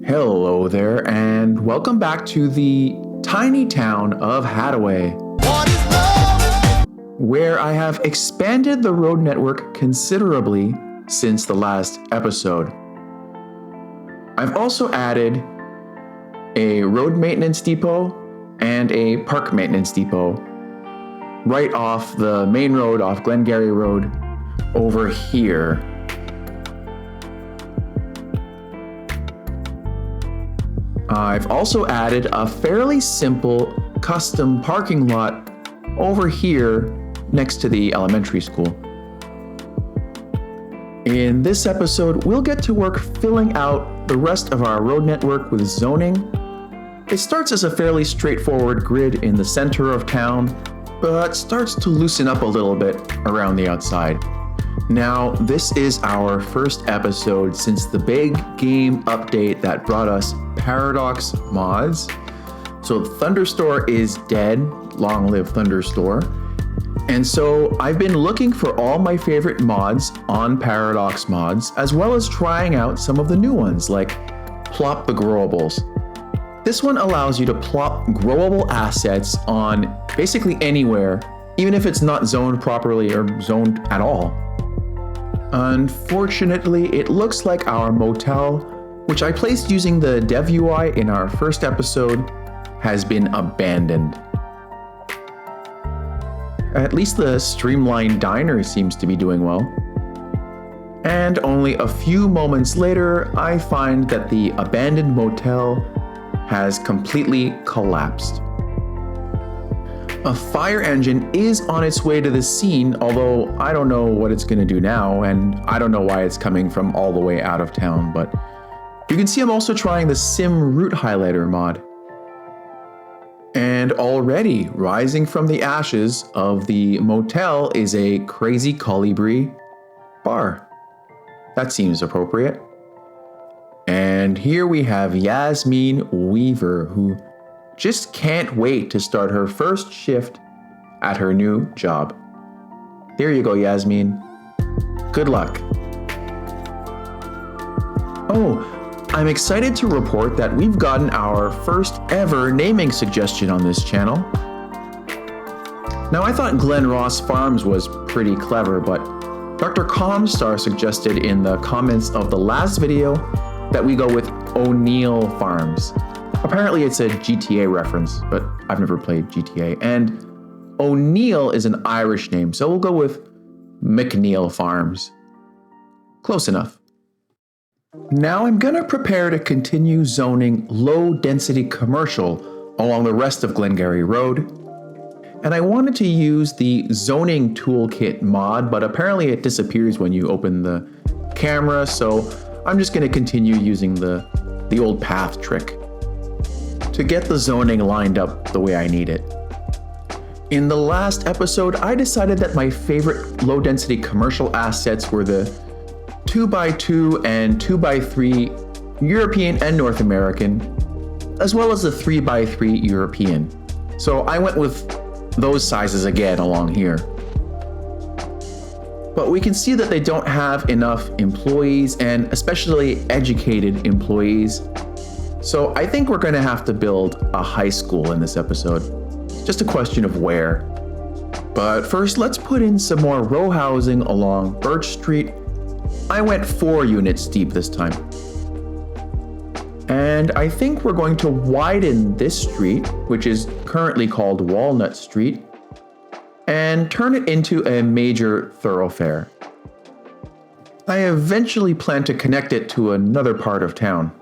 Hello there, and welcome back to the tiny town of Haddaway, where I have expanded the road network considerably since the last episode. I've also added a road maintenance depot and a park maintenance depot right off the main road, off Glengarry Road, over here. I've also added a fairly simple custom parking lot over here next to the elementary school. In this episode, we'll get to work filling out the rest of our road network with zoning. It starts as a fairly straightforward grid in the center of town, but starts to loosen up a little bit around the outside. Now, this is our first episode since the big game update that brought us Paradox mods. So Thunderstore is dead, long live Thunderstore. And so I've been looking for all my favorite mods on Paradox mods, as well as trying out some of the new ones like Plop the Growables. This one allows you to plop growable assets on basically anywhere, even if it's not zoned properly or zoned at all. Unfortunately, it looks like our motel, which I placed using the dev UI in our first episode, has been abandoned. At least the streamlined diner seems to be doing well. And only a few moments later, I find that the abandoned motel has completely collapsed. A fire engine is on its way to the scene, although I don't know what it's going to do now, and I don't know why it's coming from all the way out of town, but you can see I'm also trying the Sim Route Highlighter mod. And already rising from the ashes of the motel is a Crazy Colibri bar. That seems appropriate. And here we have Yasmin Weaver, who just can't wait to start her first shift at her new job. There you go, Yasmin. Good luck. Oh, I'm excited to report that we've gotten our first ever naming suggestion on this channel. Now, I thought Glen Ross Farms was pretty clever, but Dr. Comstar suggested in the comments of the last video that we go with O'Neill Farms. Apparently it's a GTA reference, but I've never played GTA. And O'Neill is an Irish name, so we'll go with McNeil Farms. Close enough. Now I'm gonna prepare to continue zoning low density commercial along the rest of Glengarry Road. And I wanted to use the zoning toolkit mod, but apparently it disappears when you open the camera, so I'm just gonna continue using the old path trick to get the zoning lined up the way I need it. In the last episode, I decided that my favorite low-density commercial assets were the 2x2 and 2x3 European and North American, as well as the 3x3 European. So I went with those sizes again along here. But we can see that they don't have enough employees, and especially educated employees. So I think we're going to have to build a high school in this episode. It's just a question of where. But first, let's put in some more row housing along Birch Street. I went 4 units deep this time. And I think we're going to widen this street, which is currently called Walnut Street, and turn it into a major thoroughfare. I eventually plan to connect it to another part of town.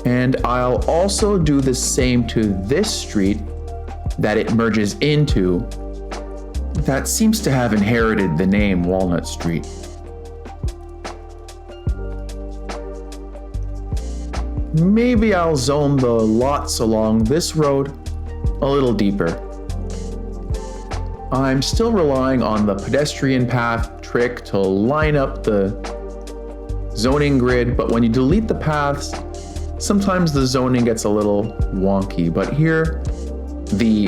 And I'll also do the same to this street that it merges into. That seems to have inherited the name Walnut Street. Maybe I'll zone the lots along this road a little deeper. I'm still relying on the pedestrian path trick to line up the zoning grid, but when you delete the paths, sometimes the zoning gets a little wonky. But here, the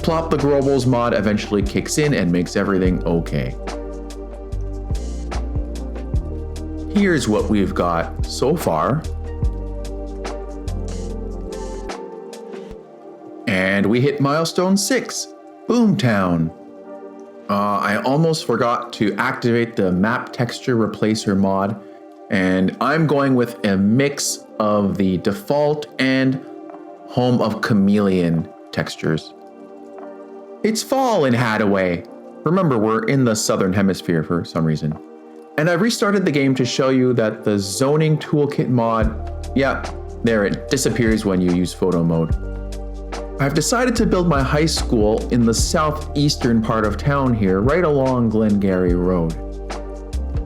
Plop the Growables mod eventually kicks in and makes everything okay. Here's what we've got so far. And we hit milestone 6, Boomtown. I almost forgot to activate the map texture replacer mod, and I'm going with a mix of the default and Home of Chameleon textures. It's fall in Haddaway. Remember, we're in the southern hemisphere for some reason. And I've restarted the game to show you that the zoning toolkit mod, yeah, there it disappears when you use photo mode. I've decided to build my high school in the southeastern part of town here, right along Glengarry Road.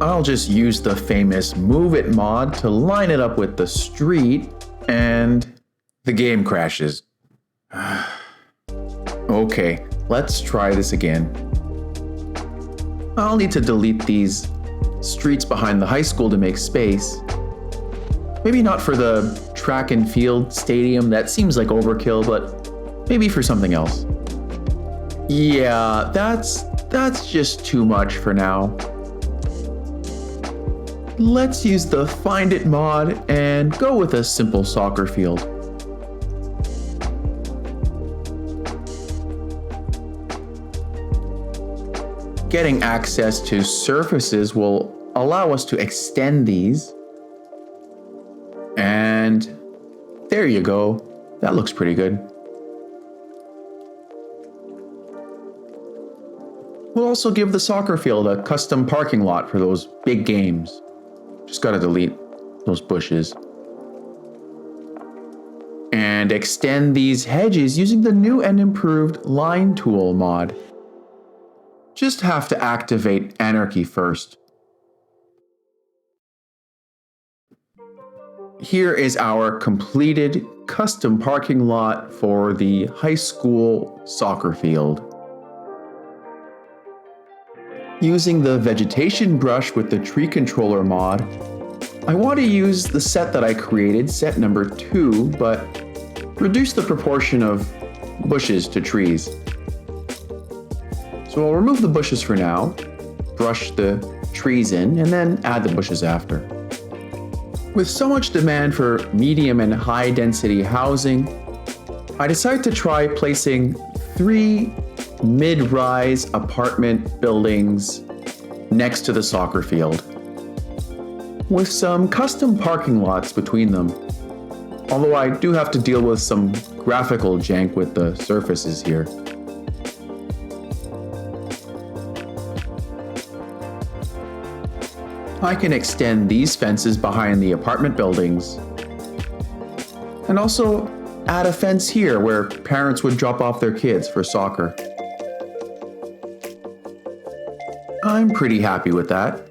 I'll just use the famous Move It mod to line it up with the street, and the game crashes. Okay, let's try this again. I'll need to delete these streets behind the high school to make space. Maybe not for the track and field stadium, that seems like overkill, but maybe for something else. Yeah, that's just too much for now. Let's use the Find It mod and go with a simple soccer field. Getting access to surfaces will allow us to extend these. And there you go. That looks pretty good. We'll also give the soccer field a custom parking lot for those big games. Just gotta delete those bushes. And extend these hedges using the new and improved Line Tool mod. Just have to activate Anarchy first. Here is our completed custom parking lot for the high school soccer field. Using the vegetation brush with the tree controller mod, I want to use the set that I created, set number 2, but reduce the proportion of bushes to trees. So I'll remove the bushes for now, brush the trees in, and then add the bushes after. With so much demand for medium and high density housing, I decided to try placing 3 mid-rise apartment buildings next to the soccer field, with some custom parking lots between them. Although I do have to deal with some graphical jank with the surfaces here. I can extend these fences behind the apartment buildings, and also add a fence here where parents would drop off their kids for soccer. I'm pretty happy with that.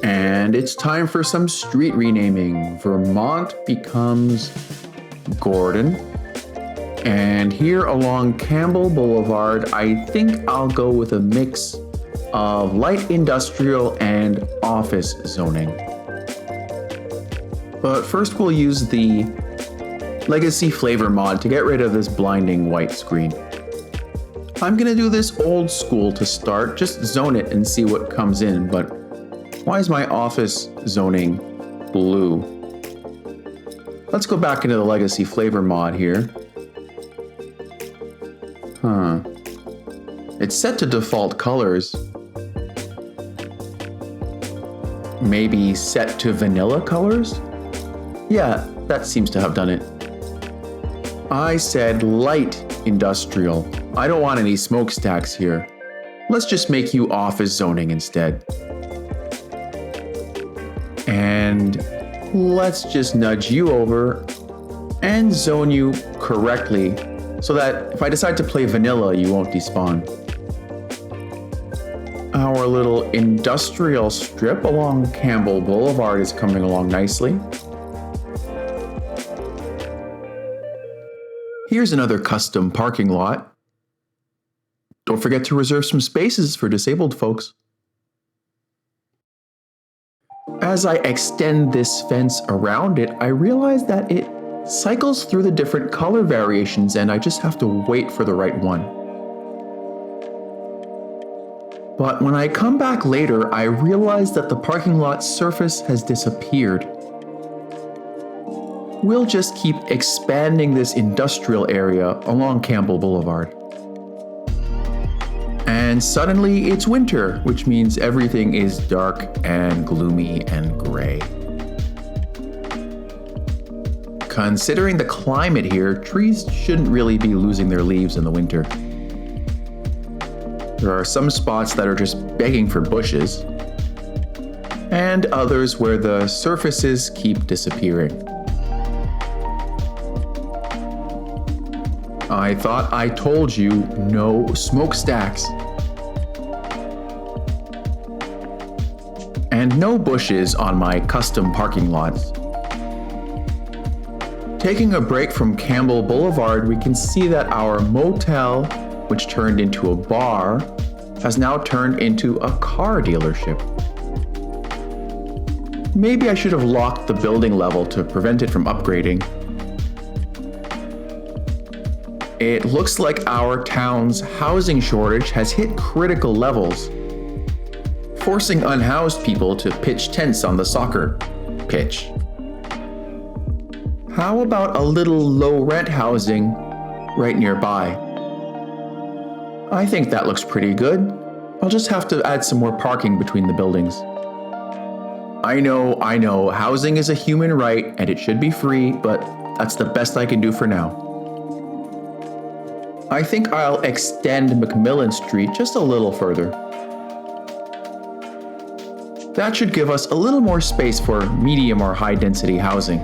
And it's time for some street renaming. Vermont becomes Gordon. And here along Campbell Boulevard, I think I'll go with a mix of light industrial and office zoning. But first we'll use the Legacy Flavor mod to get rid of this blinding white screen. I'm gonna do this old school to start, just zone it and see what comes in, but why is my office zoning blue? Let's go back into the Legacy Flavor mod here. It's set to default colors. Maybe set to vanilla colors? Yeah, that seems to have done it. I said light industrial. I don't want any smokestacks here. Let's just make you office zoning instead. And let's just nudge you over and zone you correctly so that if I decide to play vanilla, you won't despawn. Our little industrial strip along Campbell Boulevard is coming along nicely. Here's another custom parking lot. Don't forget to reserve some spaces for disabled folks. As I extend this fence around it, I realize that it cycles through the different color variations and I just have to wait for the right one. But when I come back later, I realize that the parking lot surface has disappeared. We'll just keep expanding this industrial area along Campbell Boulevard. And suddenly it's winter, which means everything is dark and gloomy and gray. Considering the climate here, trees shouldn't really be losing their leaves in the winter. There are some spots that are just begging for bushes, and others where the surfaces keep disappearing. I thought I told you no smokestacks. And no bushes on my custom parking lots. Taking a break from Campbell Boulevard, we can see that our motel, which turned into a bar, has now turned into a car dealership. Maybe I should have locked the building level to prevent it from upgrading. It looks like our town's housing shortage has hit critical levels, forcing unhoused people to pitch tents on the soccer pitch. How about a little low-rent housing right nearby? I think that looks pretty good. I'll just have to add some more parking between the buildings. I know, housing is a human right and it should be free, but that's the best I can do for now. I think I'll extend McMillan Street just a little further. That should give us a little more space for medium or high density housing.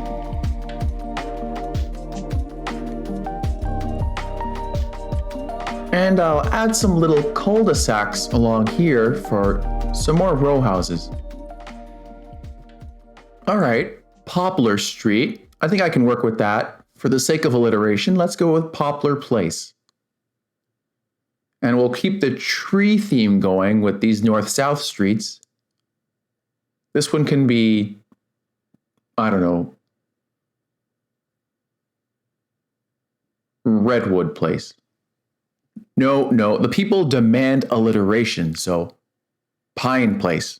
And I'll add some little cul-de-sacs along here for some more row houses. All right, Poplar Street. I think I can work with that. For the sake of alliteration, let's go with Poplar Place. And we'll keep the tree theme going with these north-south streets. This one can be, I don't know, Redwood Place. No, the people demand alliteration, so Pine Place.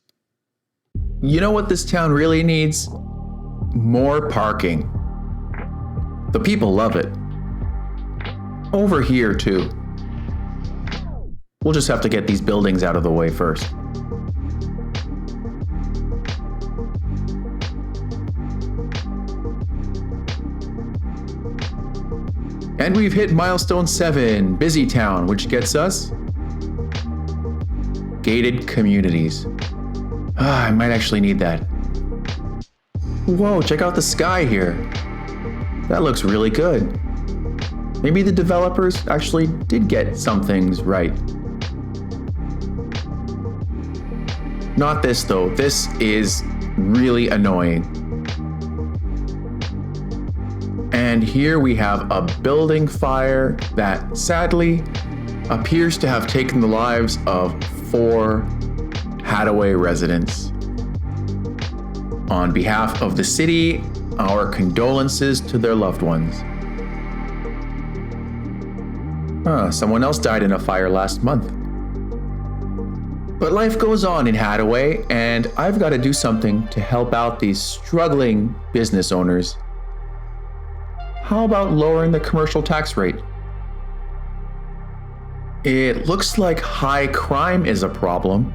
You know what this town really needs? More parking. The people love it. Over here, too. We'll just have to get these buildings out of the way first. And we've hit milestone 7, Busy Town, which gets us gated communities. I might actually need that. Whoa, check out the sky here. That looks really good. Maybe the developers actually did get some things right. Not this though, this is really annoying. And here we have a building fire that sadly appears to have taken the lives of 4 Haddaway residents. On behalf of the city, our condolences to their loved ones. Someone else died in a fire last month. But life goes on in Haddaway, and I've got to do something to help out these struggling business owners. How about lowering the commercial tax rate? It looks like high crime is a problem.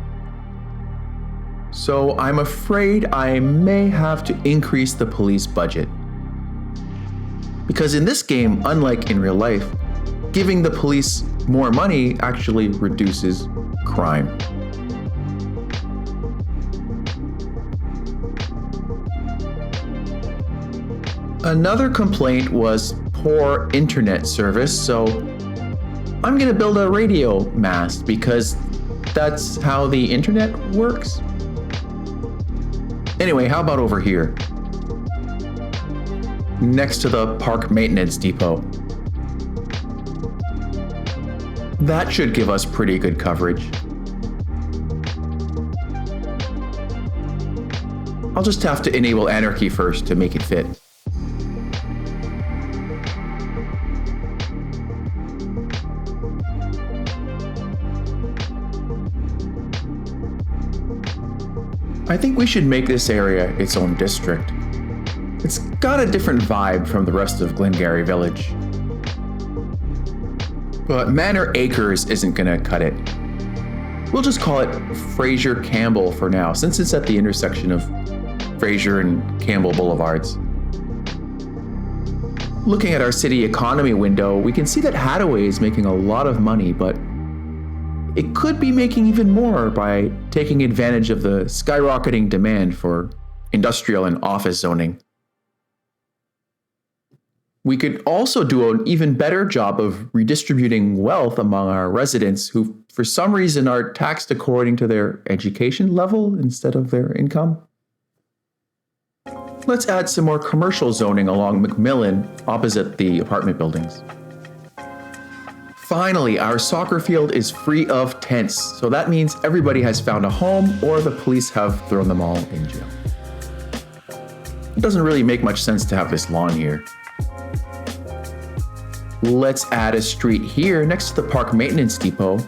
So I'm afraid I may have to increase the police budget. Because in this game, unlike in real life, giving the police more money actually reduces crime. Another complaint was poor internet service, so I'm gonna build a radio mast because that's how the internet works. Anyway, how about over here? Next to the park maintenance depot. That should give us pretty good coverage. I'll just have to enable Anarchy first to make it fit. I think we should make this area its own district. It's got a different vibe from the rest of Glengarry Village. But Manor Acres isn't gonna cut it. We'll just call it Fraser Campbell for now, since it's at the intersection of Fraser and Campbell Boulevards. Looking at our city economy window, we can see that Haddaway is making a lot of money, but it could be making even more by taking advantage of the skyrocketing demand for industrial and office zoning. We could also do an even better job of redistributing wealth among our residents who, for some reason, are taxed according to their education level instead of their income. Let's add some more commercial zoning along Macmillan opposite the apartment buildings. Finally, our soccer field is free of tents, so that means everybody has found a home or the police have thrown them all in jail. It doesn't really make much sense to have this lawn here. Let's add a street here next to the park maintenance depot.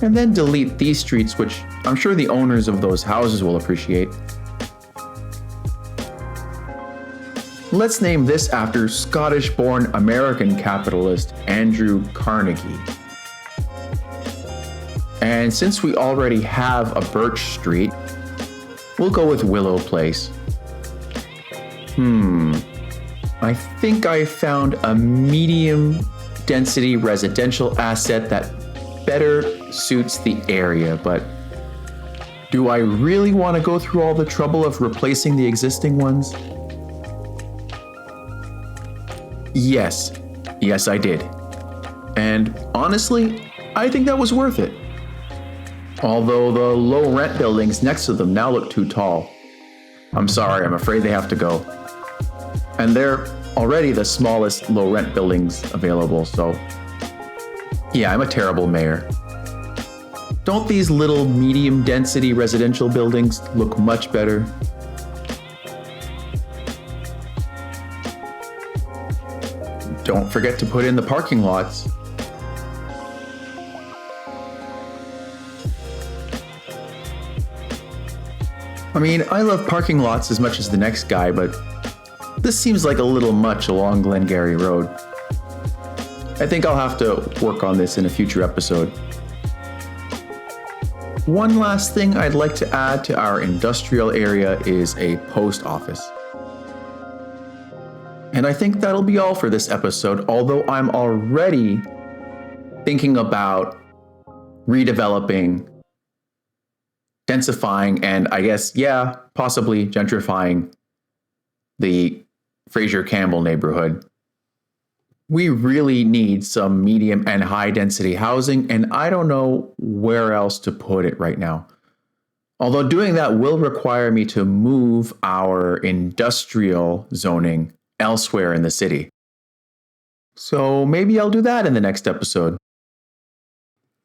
And then delete these streets, which I'm sure the owners of those houses will appreciate. Let's name this after Scottish-born American capitalist Andrew Carnegie. And since we already have a Birch Street, we'll go with Willow Place. I think I found a medium density residential asset that better suits the area, but do I really want to go through all the trouble of replacing the existing ones? Yes I did. And honestly, I think that was worth it. Although the low rent buildings next to them now look too tall. I'm sorry, I'm afraid they have to go. And they're already the smallest low rent buildings available, so yeah, I'm a terrible mayor. Don't these little medium density residential buildings look much better? Don't forget to put in the parking lots. I mean, I love parking lots as much as the next guy, but this seems like a little much along Glengarry Road. I think I'll have to work on this in a future episode. One last thing I'd like to add to our industrial area is a post office. And I think that'll be all for this episode, although I'm already thinking about redeveloping, densifying, and I guess, possibly gentrifying the Fraser Campbell neighborhood. We really need some medium and high density housing, and I don't know where else to put it right now. Although doing that will require me to move our industrial zoning elsewhere in the city. So maybe I'll do that in the next episode.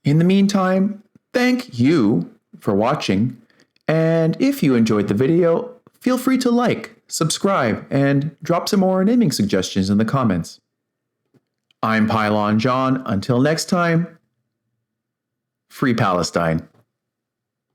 In the meantime, thank you for watching, and if you enjoyed the video, feel free to like, subscribe, and drop some more naming suggestions in the comments. I'm Pylon John. Until next time, Free Palestine.